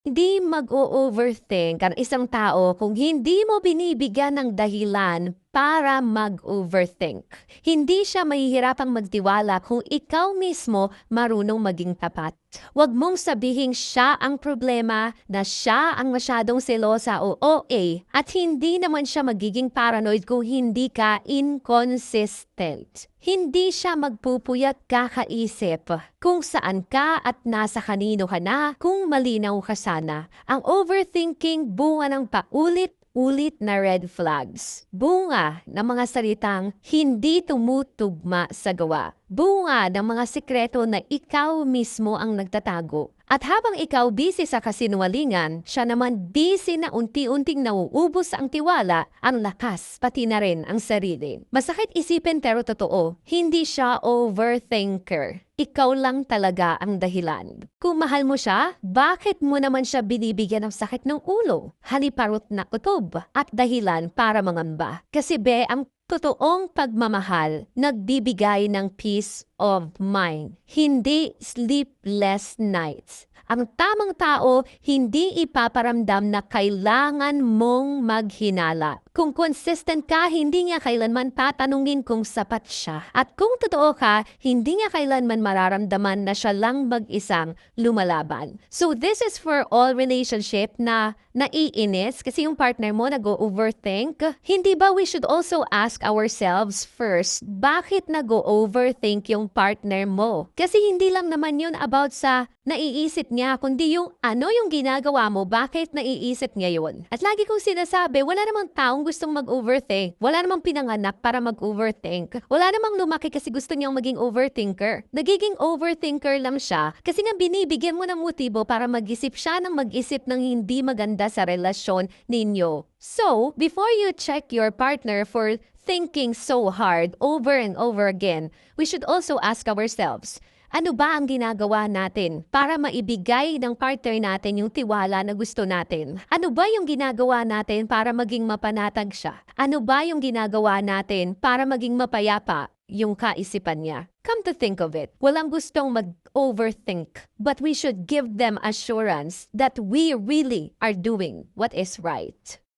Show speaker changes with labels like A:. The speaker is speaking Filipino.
A: Hindi mag-o-overthink ang isang tao kung hindi mo binibigyan ng dahilan para mag-overthink. Hindi siya mahihirapang magtiwala kung ikaw mismo marunong maging tapat. Huwag mong sabihing siya ang problema, na siya ang masyadong selosa o OA, at hindi naman siya magiging paranoid kung hindi ka inconsistent. Hindi siya magpupuyat kakaisip kung saan ka at nasa kanino ka na kung malinaw ka sana. Ang overthinking bunga ng paulit-ulit na red flags. Bunga ng mga salitang hindi tumutugma sa gawa. Bunga ng mga sikreto na ikaw mismo ang nagtatago. At habang ikaw busy sa kasinungalingan, siya naman busy na unti-unting nauubos ang tiwala, ang lakas, pati na rin ang sarili. Masakit isipin pero totoo, hindi siya overthinker. Ikaw lang talaga ang dahilan. Kung mahal mo siya, bakit mo naman siya binibigyan ng sakit ng ulo, haliparot na kutob, at dahilan para mangamba? Kasi ang totoong pagmamahal nagbibigay ng peace of mind, hindi sleepless nights. Ang tamang tao hindi ipaparamdam na kailangan mong maghinala. Kung consistent ka, hindi niya kailanman tatanungin kung sapat siya. At kung totoo ka, hindi niya kailanman mararamdaman na siya lang mag-isang lumalaban. So this is for all relationship na naiinis kasi yung partner mo nag-overthink. Hindi ba we should also ask ourselves first, bakit nag-overthink yung partner mo? Kasi hindi lang naman yun about sa naiisip niya, kundi yung ano yung ginagawa mo, bakit naiisip niya yun. At lagi kong sinasabi, wala namang taong gustong mag-overthink. Wala namang pinanganak para mag-overthink. Wala namang lumaki kasi gusto niyang maging overthinker. Nagiging overthinker lang siya kasi nga binibigyan mo ng motibo para mag-isip siya ng mag-isip ng hindi maganda sa relasyon ninyo. So, before you check your partner for thinking so hard over and over again, we should also ask ourselves, ano ba ang ginagawa natin para maibigay ng partner natin yung tiwala na gusto natin? Ano ba yung ginagawa natin para maging mapanatag siya? Ano ba yung ginagawa natin para maging mapayapa yung kaisipan niya? Come to think of it, walang gustong mag-overthink, but we should give them assurance that we really are doing what is right.